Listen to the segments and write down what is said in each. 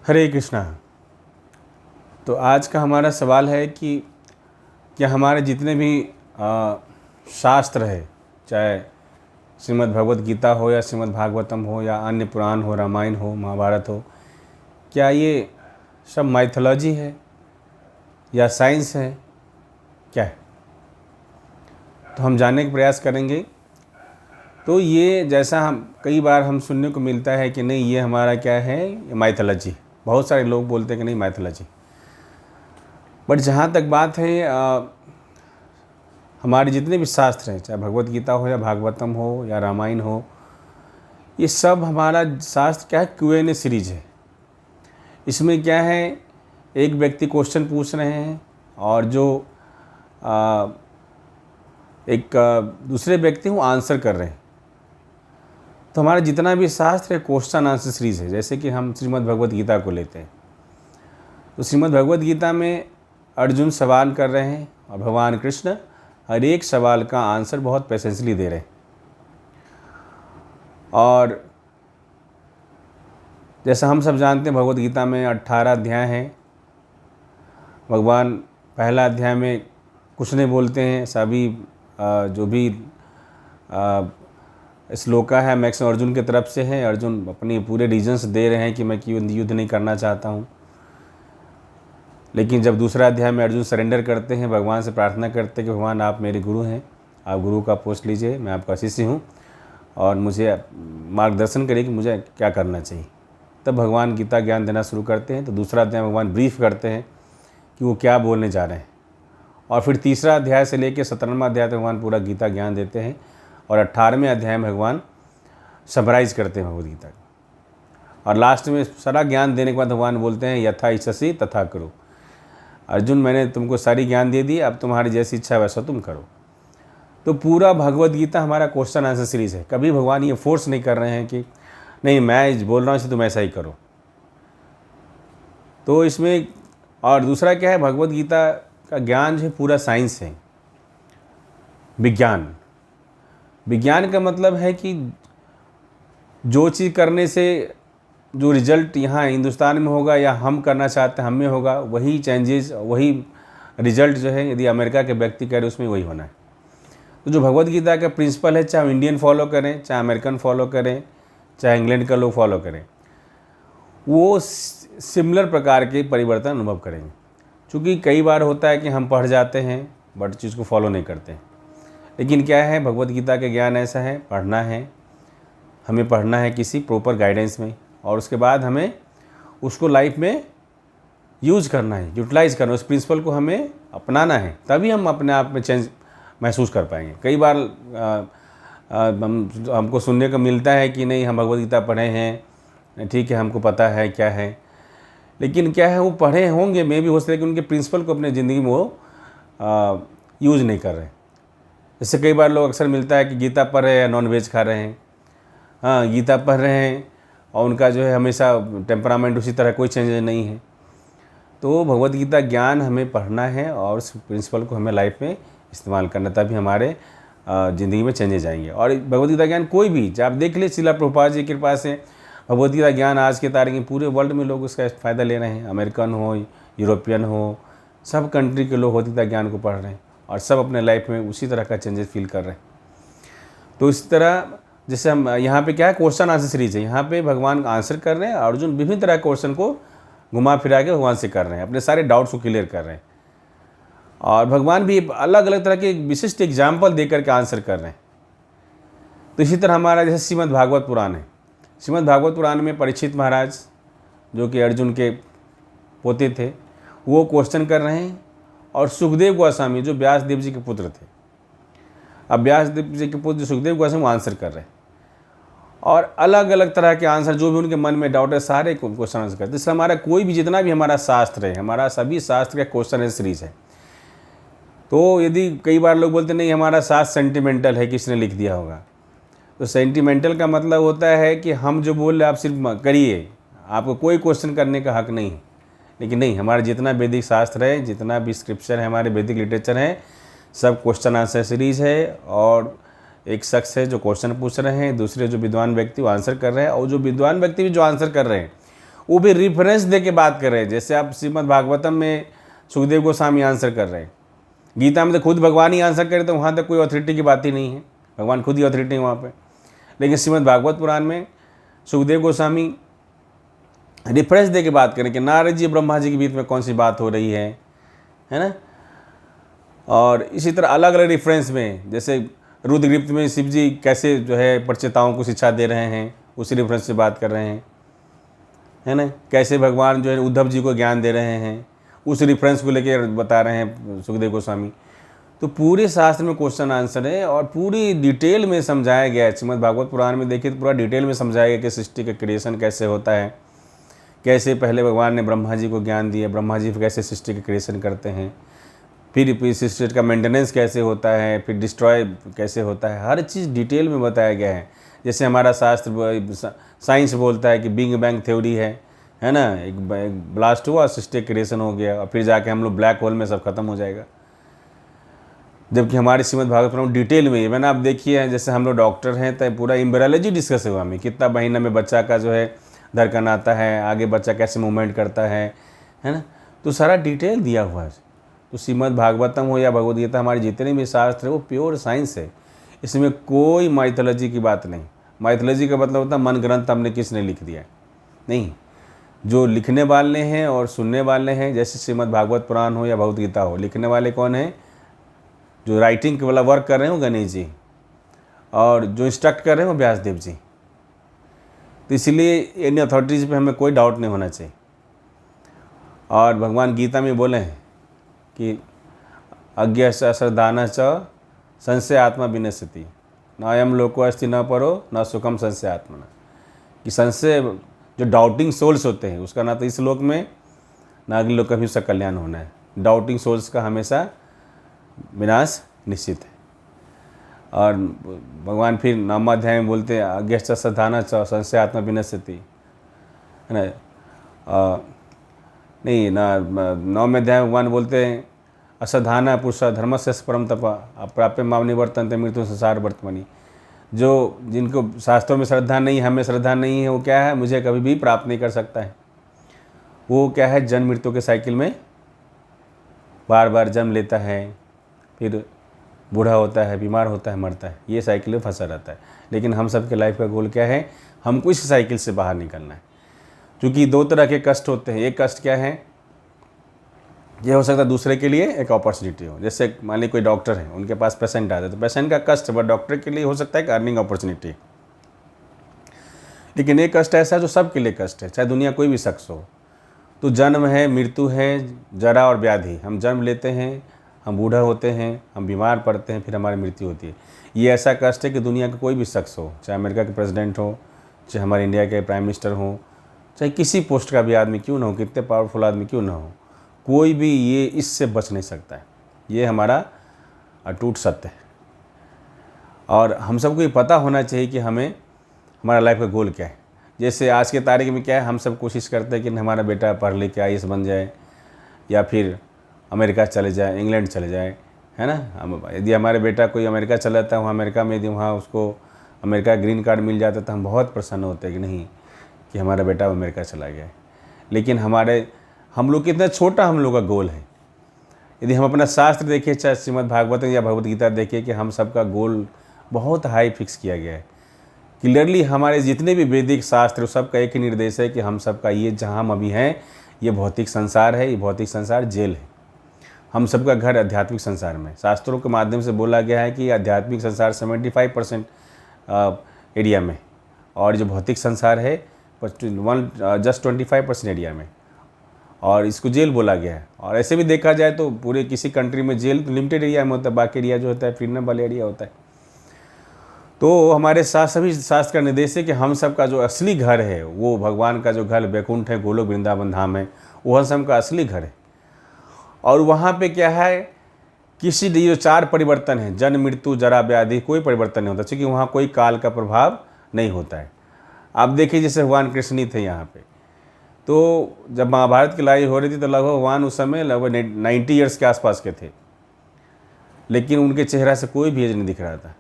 हरे कृष्णा। तो आज का हमारा सवाल है कि क्या हमारे जितने भी शास्त्र है, चाहे श्रीमद् भगवत गीता हो या श्रीमद् भागवतम हो या अन्य पुराण हो, रामायण हो, महाभारत हो, क्या ये सब माइथोलॉजी है या साइंस है, क्या है? तो हम जानने का प्रयास करेंगे। तो ये जैसा हम कई बार हम सुनने को मिलता है कि नहीं ये हमारा क्या है, माइथोलॉजी। बहुत सारे लोग बोलते हैं कि नहीं माइथोलॉजी। बट जहाँ तक बात है हमारे जितने भी शास्त्र हैं, चाहे भगवत गीता हो या भागवतम हो या रामायण हो, ये सब हमारा शास्त्र क्या है, Q&A सीरीज है। इसमें क्या है, एक व्यक्ति क्वेश्चन पूछ रहे हैं और जो एक दूसरे व्यक्ति वो आंसर कर रहे हैं। तो हमारा जितना भी शास्त्र है क्वेश्चन आंसर सीरीज है। जैसे कि हम श्रीमद् भगवत गीता को लेते हैं, तो श्रीमद् भगवत गीता में अर्जुन सवाल कर रहे हैं और भगवान कृष्ण हर एक सवाल का आंसर बहुत पेशेंसली दे रहे हैं। और जैसा हम सब जानते हैं भगवत गीता में 18 अध्याय हैं। भगवान पहला अध्याय में कुछ नहीं बोलते हैं, सभी जो भी श्लोका है मैक्सिमम अर्जुन की तरफ से है। अर्जुन अपनी पूरे रीजन्स दे रहे हैं कि मैं युद्ध नहीं करना चाहता हूँ। लेकिन जब दूसरा अध्याय में अर्जुन सरेंडर करते हैं, भगवान से प्रार्थना करते हैं कि भगवान आप मेरे गुरु हैं, आप गुरु का पोस्ट लीजिए, मैं आपका शिष्य हूँ और मुझे मार्गदर्शन करिए कि मुझे क्या करना चाहिए। तब भगवान गीता ज्ञान देना शुरू करते हैं। तो दूसरा अध्याय भगवान ब्रीफ करते हैं कि वो क्या बोलने जा रहे हैं, और फिर तीसरा अध्याय से लेकर 17वां अध्याय तक भगवान पूरा गीता ज्ञान देते हैं, और 18वें अध्याय में भगवान समराइज करते हैं भगवद गीता को। और लास्ट में सारा ज्ञान देने के बाद भगवान बोलते हैं यथा इच्छसि तथा करो। अर्जुन मैंने तुमको सारी ज्ञान दे दी, अब तुम्हारी जैसी इच्छा है वैसा तुम करो। तो पूरा भगवद गीता हमारा क्वेश्चन आंसर सीरीज है। कभी भगवान ये फोर्स नहीं कर रहे हैं कि नहीं मैं बोल रहा हूँ इसे तुम ऐसा ही करो। तो इसमें और दूसरा क्या है, भगवद गीता का ज्ञान जो है पूरा साइंस है, विज्ञान। विज्ञान का मतलब है कि जो चीज़ करने से जो रिजल्ट यहाँ हिंदुस्तान में होगा या हम करना चाहते हैं हम में होगा, वही चेंजेस, वही रिजल्ट जो है यदि अमेरिका के व्यक्ति करे उसमें वही होना है। तो जो भगवद गीता का प्रिंसिपल है, चाहे इंडियन फॉलो करें, चाहे अमेरिकन फॉलो करें, चाहे इंग्लैंड का लोग फॉलो करें, वो सिमिलर प्रकार के परिवर्तन अनुभव करेंगे। क्योंकि कई बार होता है कि हम पढ़ जाते हैं बट चीज़ को फॉलो नहीं करते हैं। लेकिन क्या है, भगवद गीता के ज्ञान ऐसा है, पढ़ना है, हमें पढ़ना है किसी प्रॉपर गाइडेंस में, और उसके बाद हमें उसको लाइफ में यूज़ करना है, यूटिलाइज़ करना है, उस प्रिंसिपल को हमें अपनाना है, तभी हम अपने आप में चेंज महसूस कर पाएंगे। कई बार हमको सुनने को मिलता है कि नहीं हम भगवद गीता पढ़े हैं, ठीक है, हमको पता है क्या है, लेकिन क्या है वो पढ़े होंगे, मे भी हो सकता है कि उनके प्रिंसिपल को अपने ज़िंदगी में वो यूज़ नहीं कर रहे। जैसे कई बार लोग अक्सर मिलता है कि गीता पढ़ रहे हैं, नॉन वेज खा रहे हैं, हाँ गीता पढ़ रहे हैं और उनका जो है हमेशा टेम्परामेंट उसी तरह, कोई चेंज नहीं है। तो भगवद गीता ज्ञान हमें पढ़ना है और उस प्रिंसिपल को हमें लाइफ में इस्तेमाल करना, तभी हमारे ज़िंदगी में चेंजेस आएंगे। और भगवद गीता ज्ञान कोई भी, आप देख ले श्रील प्रभुपाद जी की कृपा से भगवद गीता ज्ञान आज के तारीख में पूरे वर्ल्ड में लोग उसका फ़ायदा ले रहे हैं। अमेरिकन हो, यूरोपियन हो, सब कंट्री के लोग भगवद गीता ज्ञान को पढ़ रहे हैं और सब अपने लाइफ में उसी तरह का चेंजेस फील कर रहे हैं। तो इस तरह जैसे हम यहाँ पे क्या है, क्वेश्चन आंसर सीरीज है, यहाँ पे भगवान आंसर कर रहे हैं, अर्जुन विभिन्न तरह के क्वेश्चन को घुमा फिरा के भगवान से कर रहे हैं, अपने सारे डाउट्स को क्लियर कर रहे हैं। और भगवान भी अलग अलग तरह के विशिष्ट एग्जाम्पल दे करके आंसर कर रहे हैं। तो इसी तरह हमारा जैसे श्रीमद् भागवत पुराण है, श्रीमद् भागवत पुराण में परीक्षित महाराज जो कि अर्जुन के पोते थे, वो क्वेश्चन कर रहे हैं, और सुखदेव गोस्वामी जो व्यास देव जी के पुत्र थे, अब व्यास देव जी के पुत्र जो सुखदेव गोस्वामी वो आंसर कर रहे हैं, और अलग अलग तरह के आंसर जो भी उनके मन में डाउट है सारे क्वेश्चन आंसर करते हैं। इसलिए हमारा कोई भी जितना भी हमारा शास्त्र है, हमारा सभी शास्त्र का क्वेश्चन है सीरीज है। तो यदि कई बार लोग बोलते नहीं हमारा शास्त्र सेंटिमेंटल है, किसने लिख दिया होगा, तो सेंटिमेंटल का मतलब होता है कि हम जो बोल रहे आप सिर्फ करिए, आपको कोई क्वेश्चन करने का हक नहीं है। लेकिन नहीं, हमारा जितना वैदिक शास्त्र है, जितना भी स्क्रिप्चर है, हमारे वैदिक लिटरेचर है, सब क्वेश्चन आंसर सीरीज है। और एक शख्स है जो क्वेश्चन पूछ रहे हैं, दूसरे जो विद्वान व्यक्ति वो आंसर कर रहे हैं, और जो विद्वान व्यक्ति भी जो आंसर कर रहे हैं वो भी रेफरेंस दे के बात कर रहे हैं। जैसे आप श्रीमद् भागवतम में सुखदेव गोस्वामी आंसर कर रहे हैं, गीता में तो खुद भगवान ही आंसर करे, तो वहाँ तक कोई अथॉरिटी की बात ही नहीं है, भगवान खुद ही अथॉरिटी है वहाँ पे। लेकिन श्रीमद् भागवत पुराण में सुखदेव गोस्वामी रेफरेंस दे के बात करें कि नारद जी ब्रह्मा जी के बीच में कौन सी बात हो रही है ना। और इसी तरह अलग अलग रेफरेंस में, जैसे रुद्रगिप्त में शिव जी कैसे जो है परिचिताओं को शिक्षा दे रहे हैं, उसी रेफरेंस से बात कर रहे हैं, है ना। कैसे भगवान जो है उद्धव जी को ज्ञान दे रहे हैं, उस रेफरेंस को लेकर बता रहे हैं सुखदेव गोस्वामी। तो पूरे शास्त्र में क्वेश्चन आंसर है और पूरी डिटेल में समझाया गया है। श्रीमद् भागवत पुराण में देखिए तो पूरा डिटेल में समझाया गया कि सृष्टि का क्रिएशन कैसे होता है, कैसे पहले भगवान ने ब्रह्मा जी को ज्ञान दिया, ब्रह्मा जी कैसे सृष्टि का क्रिएशन करते हैं, फिर सृष्टि का मेंटेनेंस कैसे होता है, फिर डिस्ट्रॉय कैसे होता है, हर चीज़ डिटेल में बताया गया है। जैसे हमारा शास्त्र साइंस बोलता है कि बिग बैंग थ्योरी है ना, एक ब्लास्ट हुआ, सृष्टि क्रिएशन हो गया और फिर जाके हम लोग ब्लैक होल में सब खत्म हो जाएगा। जबकि हमारे श्रीमद् भागवत पुराण डिटेल में, मैंने आप देखिए, जैसे हम लोग डॉक्टर हैं तो पूरा एम्ब्रियोलॉजी डिस्कस हुआ हमें, कितना महीना में बच्चा का जो है धड़कन आता है, आगे बच्चा कैसे मूवमेंट करता है ना, तो सारा डिटेल दिया हुआ है। तो श्रीमद् भागवतम हो या भगवद गीता, हमारे जितने भी शास्त्र है वो प्योर साइंस है, इसमें कोई माइथोलॉजी की बात नहीं। माइथोलॉजी का मतलब होता है मन ग्रंथ हमने किसने लिख दिया, नहीं, जो लिखने वाले हैं और सुनने वाले हैं। जैसे श्रीमद् भागवत पुराण हो या भगवद गीता हो, लिखने वाले कौन हैं, जो राइटिंग वाला वर्क कर रहे हैं वो गणेश जी, और जो इंस्ट्रक्ट कर रहे हैं वो व्यासदेव जी। तो इसलिए इन अथॉरिटीज़ पे हमें कोई डाउट नहीं होना चाहिए। और भगवान गीता में बोले हैं कि अज्ञ श्रद्धान च संशय आत्मा विनश्यति, न अयम लोको अस्ति न परो न सुखम संशय आत्मना। कि संशय, जो डाउटिंग सोल्स होते हैं, उसका ना तो इस लोक में ना अगले लोक का भी उसका कल्याण होना है। डाउटिंग सोल्स का हमेशा विनाश निश्चित है। और भगवान फिर 9वां अध्याय में बोलते हैं अज्ञ श्रद्धान च संशय आत्मा विनश्यति, है ना। नहीं ना, 9वें अध्याय में भगवान बोलते हैं अश्रद्धाना पुरुष धर्म से परम तपा प्राप्य माम निवर्तन्ते मृत्यु संसार वर्तमनि। जो जिनको शास्त्रों में श्रद्धा नहीं, हमें श्रद्धा नहीं है, वो क्या है, मुझे कभी भी प्राप्त नहीं कर सकता है। वो क्या है, जन्म मृत्यु के साइकिल में बार बार जन्म लेता है, फिर बूढ़ा होता है, बीमार होता है, मरता है, ये साइकिल में फंसा रहता है। लेकिन हम सब के लाइफ का गोल क्या है, हमको इस साइकिल से बाहर निकलना है। क्योंकि 2 तरह के कष्ट होते हैं। एक कष्ट क्या है, ये हो सकता है दूसरे के लिए एक अपॉर्चुनिटी हो। जैसे मान लीजिए कोई डॉक्टर है, उनके पास पेशेंट आता है, तो पेशेंट का कष्ट बट डॉक्टर के लिए हो सकता है एक अर्निंग अपॉर्चुनिटी। लेकिन एक कष्ट ऐसा जो सबके लिए कष्ट है, चाहे दुनिया कोई भी शख्स हो। तो जन्म है, मृत्यु है, जरा और व्याधि। हम जन्म लेते हैं, हम बूढ़ा होते हैं, हम बीमार पड़ते हैं, फिर हमारी मृत्यु होती है। ये ऐसा कष्ट है कि दुनिया का कोई भी शख्स हो, चाहे अमेरिका के प्रेसिडेंट हो, चाहे हमारे इंडिया के प्राइम मिनिस्टर हो, चाहे किसी पोस्ट का भी आदमी क्यों ना हो, कितने पावरफुल आदमी क्यों ना हो, कोई भी ये इससे बच नहीं सकता है। ये हमारा अटूट सत्य है। और हम सबको ये पता होना चाहिए कि हमें हमारा लाइफ का गोल क्या है। जैसे आज के तारीख में क्या है, हम सब कोशिश करते हैं कि हमारा बेटा पढ़ लिख के IAS बन जाए, या फिर अमेरिका चले जाए, इंग्लैंड चले जाए, है ना। हम यदि हमारे बेटा कोई अमेरिका चला जाता है, वहाँ अमेरिका में यदि वहाँ उसको अमेरिका ग्रीन कार्ड मिल जाता है, तो हम बहुत प्रसन्न होते हैं कि नहीं, कि हमारा बेटा अमेरिका चला गया है। लेकिन हम लोग कितना छोटा हम लोग का गोल है। यदि हम अपना शास्त्र देखिए, चाहे श्रीमद् भागवत या भगवद गीता देखिए, कि हम सबका गोल बहुत हाई फिक्स किया गया है। क्लियरली हमारे जितने भी वैदिक शास्त्र, सबका एक ही निर्देश है कि हम सबका ये जहाँ हम अभी हैं, ये भौतिक संसार है, ये भौतिक संसार जेल है। हम सबका घर आध्यात्मिक संसार में, शास्त्रों के माध्यम से बोला गया है कि आध्यात्मिक संसार 75% एरिया में, और जो भौतिक संसार है जस्ट 25% एरिया में, और इसको जेल बोला गया है। और ऐसे भी देखा जाए तो पूरे किसी कंट्री में जेल तो लिमिटेड एरिया में होता है, बाकी एरिया जो होता है फ्रीडम वाला एरिया होता है। तो हमारे साथ सभी शास्त्र का निर्देश है कि हम सब का जो असली घर है, वो भगवान का जो घर वैकुंठ है, गोलोक वृंदावन धाम है, वो हम सब का असली घर है। और वहाँ पे क्या है, किसी जो 4 परिवर्तन है, जन्म मृत्यु जरा व्याधि, कोई परिवर्तन नहीं होता, क्योंकि वहाँ कोई काल का प्रभाव नहीं होता है। आप देखिए जैसे भगवान कृष्ण थे यहाँ पे, तो जब महाभारत की लड़ाई हो रही थी तो लगभग भगवान उस समय लगभग 90 ईयर्स के आसपास के थे, लेकिन उनके चेहरा से कोई भी एज नहीं दिख रहा था।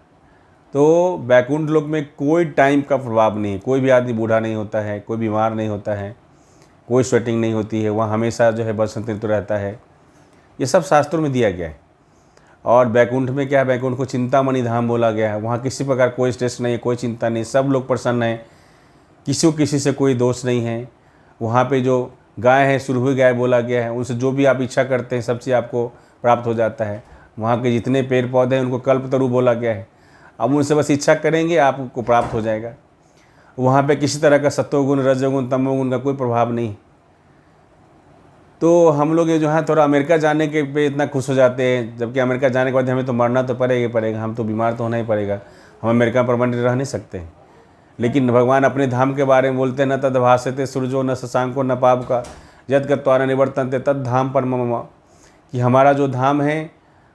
तो बैकुंठ लोक में कोई टाइम का प्रभाव नहीं है, कोई भी आदमी बूढ़ा नहीं होता है, कोई बीमार नहीं होता है, कोई स्वेटिंग नहीं होती है, वहाँ हमेशा जो है बसंत ऋतु रहता है। ये सब शास्त्रों में दिया गया है। और बैकुंठ में क्या है, बैकुंठ को चिंतामणि धाम बोला गया है। वहाँ किसी प्रकार कोई स्ट्रेस नहीं है, कोई चिंता नहीं, सब लोग प्रसन्न हैं, किसी को किसी से कोई दोष नहीं है। वहाँ पे जो गाय है, सुरभि गाय बोला गया है, उनसे जो भी आप इच्छा करते हैं सब चीज़ आपको प्राप्त हो जाता है। वहाँ के जितने पेड़ पौधे हैं उनको कल्पतरु बोला गया है। अब उनसे बस इच्छा करेंगे आपको प्राप्त हो जाएगा। वहाँ पे किसी तरह का सत्वगुण, रजोगुण, तमोगुण का कोई प्रभाव नहीं। तो हम लोग ये जो है थोड़ा अमेरिका जाने के पे इतना खुश हो जाते हैं, जबकि अमेरिका जाने के बाद हमें तो मरना तो पड़ेगा, हम तो बीमार तो होना ही पड़ेगा, हम अमेरिका परमानेंट रह नहीं सकते हैं। लेकिन भगवान अपने धाम के बारे में बोलते हैं, न तद भाषते सूर्यो न शशांको न पाप का यद गत्वा न निवर्तन्ते तद धाम परम मम, कि हमारा जो धाम है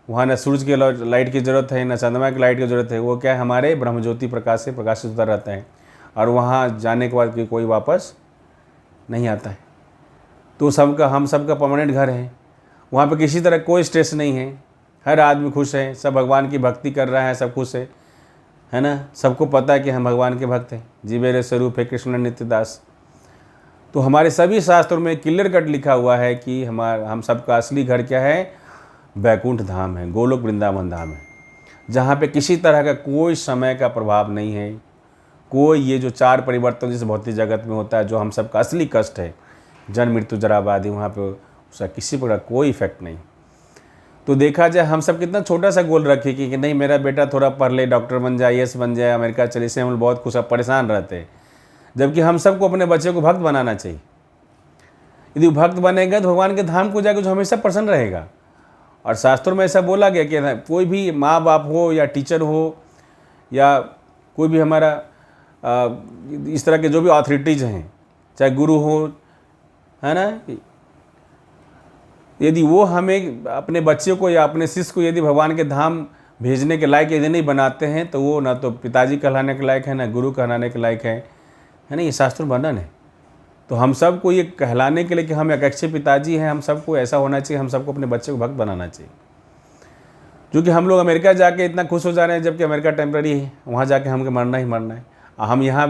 वहाँ न सूरज के लाइट की ज़रूरत है, न चंद्रमा की लाइट की ज़रूरत है। वो क्या है, हमारे ब्रह्मज्योति प्रकाश से प्रकाशित होता रहता है, और वहाँ जाने के बाद कोई वापस नहीं आता है। तो हम सबका परमानेंट घर है। वहाँ पे किसी तरह कोई स्ट्रेस नहीं है, हर आदमी खुश है, सब भगवान की भक्ति कर रहा है, सब खुश है ना। सबको पता है कि हम भगवान के भक्त हैं, जीवेरे स्वरूप है कृष्ण नित्यदास। तो हमारे सभी शास्त्रों में क्लियर कट लिखा हुआ है कि हम सबका असली घर क्या है, बैकुंठ धाम है, गोलोक वृंदावन धाम है, जहाँ पे किसी तरह का कोई समय का प्रभाव नहीं है, कोई ये जो चार परिवर्तन जिस भौतिक जगत में होता है, जो हम सबका असली कष्ट है, जन्म मृत्यु जरा आबादी, वहाँ पे उसका किसी प्रकार कोई इफेक्ट नहीं। तो देखा जाए हम सब कितना छोटा सा गोल रखे कि नहीं मेरा बेटा थोड़ा पढ़ ले, डॉक्टर बन जाए, IAS बन जाए, अमेरिका चले, से हम लोग बहुत खुश परेशान रहते हैं। जबकि हम सबको अपने बच्चे को भक्त बनाना चाहिए। यदि वो भक्त बनेगा तो भगवान के धाम को जाकर जो हमेशा प्रसन्न रहेगा। और शास्त्रों में ऐसा बोला गया कि कोई भी माँ बाप हो या टीचर हो या कोई भी हमारा इस तरह के जो भी अथॉरिटीज़ हैं, चाहे गुरु हो, है ना, यदि वो हमें अपने बच्चे को या अपने शिष्य को यदि भगवान के धाम भेजने के लायक यदि नहीं बनाते हैं, तो वो ना तो पिताजी कहलाने के लायक है, ना गुरु कहलाने के लायक है ना। ये शास्त्र वर्णन है। तो हम सबको ये कहलाने के लिए कि हम एक अच्छे पिताजी हैं, हम सबको ऐसा होना चाहिए, हम सबको अपने बच्चे को भक्त बनाना चाहिए। क्योंकि हम लोग अमेरिका जाके इतना खुश हो जा रहे हैं, जबकि अमेरिका टेम्प्रेरी है, वहाँ जाके हमको मरना ही मरना है। हम यहाँ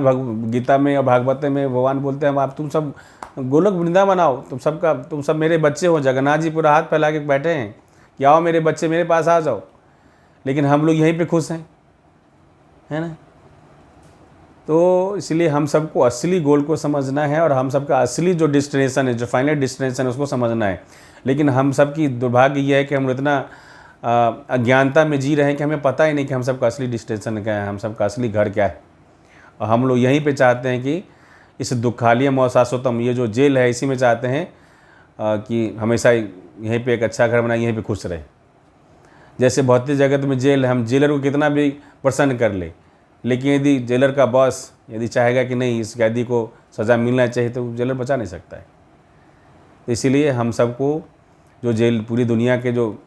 गीता में और भागवत में भगवान बोलते हैं आप तुम सब गोलोक वृंदावन आओ, तुम सब मेरे बच्चे हो। जगन्नाथ जी पूरा हाथ फैला के बैठे हैं कि आओ मेरे बच्चे, मेरे पास आ जाओ। लेकिन हम लोग यहीं पे खुश हैं, है ना। तो इसलिए हम सबको असली गोल को समझना है, और हम सबका असली जो डेस्टिनेशन है, जो फाइनल डेस्टिनेशन है, उसको समझना है। लेकिन हम सबकी दुर्भाग्य यह है कि हम इतना अज्ञानता में जी रहे हैं कि हमें पता ही नहीं कि हम सबका असली डेस्टिनेशन क्या है, हम सबका असली घर क्या है। और हम लोग यहीं पे चाहते हैं कि इस दुखालियम और शाश्वतम, ये जो जेल है, इसी में चाहते हैं कि हमेशा यहीं पे एक अच्छा घर बनाए, यहीं पे खुश रहे। जैसे भौतिक जगत में जेल है, हम जेलर को कितना भी प्रसन्न कर ले, लेकिन यदि जेलर का बॉस यदि चाहेगा कि नहीं इस कैदी को सज़ा मिलना चाहिए, तो जेलर बचा नहीं सकता है। तो इसीलिए हम सबको जो जेल पूरी दुनिया के जो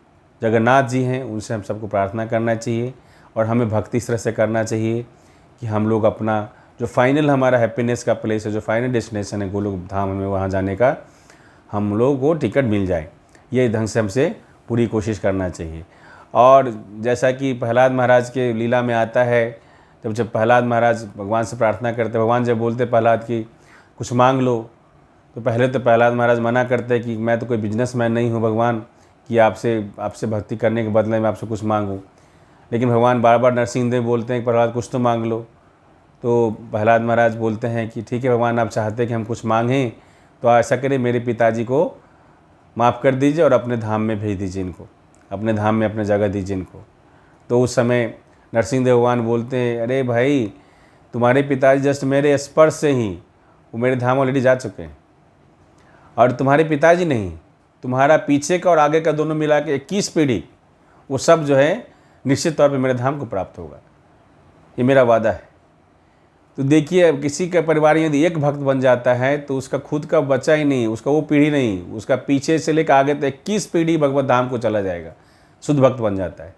जगन्नाथ जी हैं, उनसे हम सबको प्रार्थना करना चाहिए, और हमें भक्ति इस तरह से करना चाहिए कि हम लोग अपना जो फाइनल हमारा हैप्पीनेस का प्लेस है, जो फाइनल डेस्टिनेशन है गोलोक धाम में, वहाँ जाने का हम लोग को टिकट मिल जाए। ये ढंग से हमसे पूरी कोशिश करना चाहिए। और जैसा कि प्रहलाद महाराज के लीला में आता है, जब प्रहलाद महाराज भगवान से प्रार्थना करते, भगवान जब बोलते प्रहलाद की कुछ मांग लो, तो पहले तो प्रहलाद महाराज मना करते कि मैं तो कोई बिजनेसमैन नहीं हूँ भगवान कि आपसे भक्ति करने के बदले में आपसे कुछ मांगूँ। लेकिन भगवान बार बार नरसिंह देव बोलते हैं कि प्रहलाद कुछ तो मांग लो। तो प्रहलाद महाराज बोलते हैं कि ठीक है भगवान, आप चाहते हैं कि हम कुछ मांगें, तो ऐसा करें मेरे पिताजी को माफ़ कर दीजिए और अपने धाम में भेज दीजिए इनको, अपने धाम में अपने जगह दीजिए इनको। तो उस समय नरसिंह देव भगवान बोलते हैं, अरे भाई तुम्हारे पिताजी जस्ट मेरे स्पर्श से ही वो मेरे धाम ऑलरेडी जा चुके हैं, और तुम्हारे पिताजी नहीं, तुम्हारा पीछे का और आगे का दोनों मिला के 21 पीढ़ी वो सब जो है निश्चित तौर पे मेरे धाम को प्राप्त होगा, ये मेरा वादा है। तो देखिए किसी का परिवार यदि एक भक्त बन जाता है तो उसका खुद का बच्चा ही नहीं, उसका वो पीढ़ी नहीं, उसका पीछे से लेकर आगे तक 21 पीढ़ी भगवत धाम को चला जाएगा, शुद्ध भक्त बन जाता है।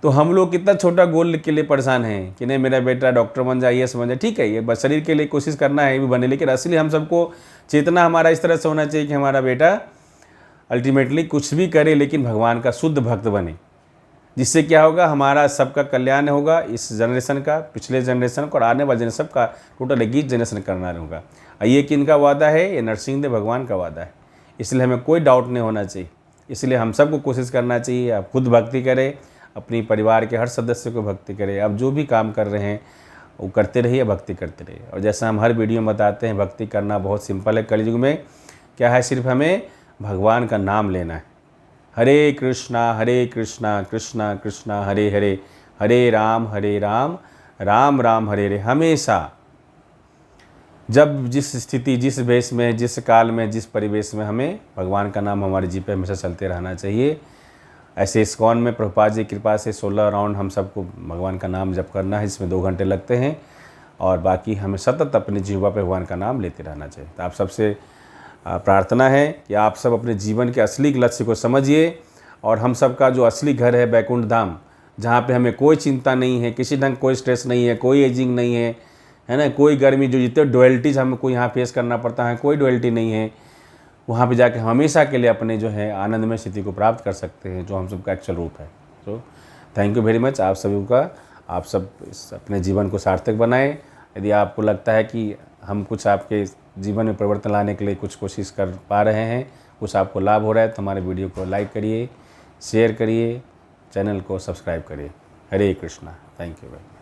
तो हम लोग कितना छोटा गोल के लिए परेशान हैं कि नहीं मेरा बेटा डॉक्टर बन जाए, IAS बन जाए। ठीक है, ये बस शरीर के लिए कोशिश करना है, ये भी बने, लेकिन असली हम सबको चेतना हमारा इस तरह से होना चाहिए कि हमारा बेटा अल्टीमेटली कुछ भी करे लेकिन भगवान का शुद्ध भक्त बने, जिससे क्या होगा, हमारा सबका कल्याण होगा, इस जनरेशन का, पिछले जनरेशन का और आने वाले जनरेशन का, टोटल 21 जनरेशन करना होगा। ये किनका वादा है? ये नरसिंहदेव भगवान का वादा है। इसलिए हमें कोई डाउट नहीं होना चाहिए। इसलिए हम सबको कोशिश करना चाहिए, आप खुद भक्ति करें, अपनी परिवार के हर सदस्य को भक्ति करें। अब जो भी काम कर रहे हैं वो करते रहिए, भक्ति करते रहिए। और जैसा हम हर वीडियो में बताते हैं, भक्ति करना बहुत सिंपल है। कलयुग में क्या है, सिर्फ हमें भगवान का नाम लेना है। हरे कृष्णा कृष्णा कृष्णा हरे हरे, हरे राम राम राम हरे हरे। हमेशा जब जिस स्थिति, जिस वेश में, जिस काल में, जिस परिवेश में, हमें भगवान का नाम हमारे जी पे हमेशा चलते रहना चाहिए। ऐसे इस्कॉन में प्रभुपाद जी की कृपा से 16 राउंड हम सबको भगवान का नाम जप करना है, इसमें 2 घंटे लगते हैं। और बाकी हमें सतत अपने जीवा पे भगवान का नाम लेते रहना चाहिए। तो आप सबसे प्रार्थना है कि आप सब अपने जीवन के असली लक्ष्य को समझिए, और हम सब का जो असली घर है बैकुंठ धाम, जहाँ पे हमें कोई चिंता नहीं है, किसी ढंग कोई स्ट्रेस नहीं है, कोई एजिंग नहीं है ना, कोई गर्मी, जो जितने डुअलिटीज़ हमको यहाँ फेस करना पड़ता है, कोई डुअलिटी नहीं है। वहाँ पे जाके हमेशा के लिए अपने जो है आनंदमय स्थिति को प्राप्त कर सकते हैं, जो हम सबका एक्चुअल रूप है। तो थैंक यू वेरी मच आप सभी का। आप सब अपने जीवन को सार्थक बनाएं। यदि आपको लगता है कि हम कुछ आपके जीवन में परिवर्तन लाने के लिए कुछ कोशिश कर पा रहे हैं, कुछ आपको लाभ हो रहा है, तो हमारे वीडियो को लाइक करिए, शेयर करिए, चैनल को सब्सक्राइब करिए। हरे कृष्णा। थैंक यू भाई।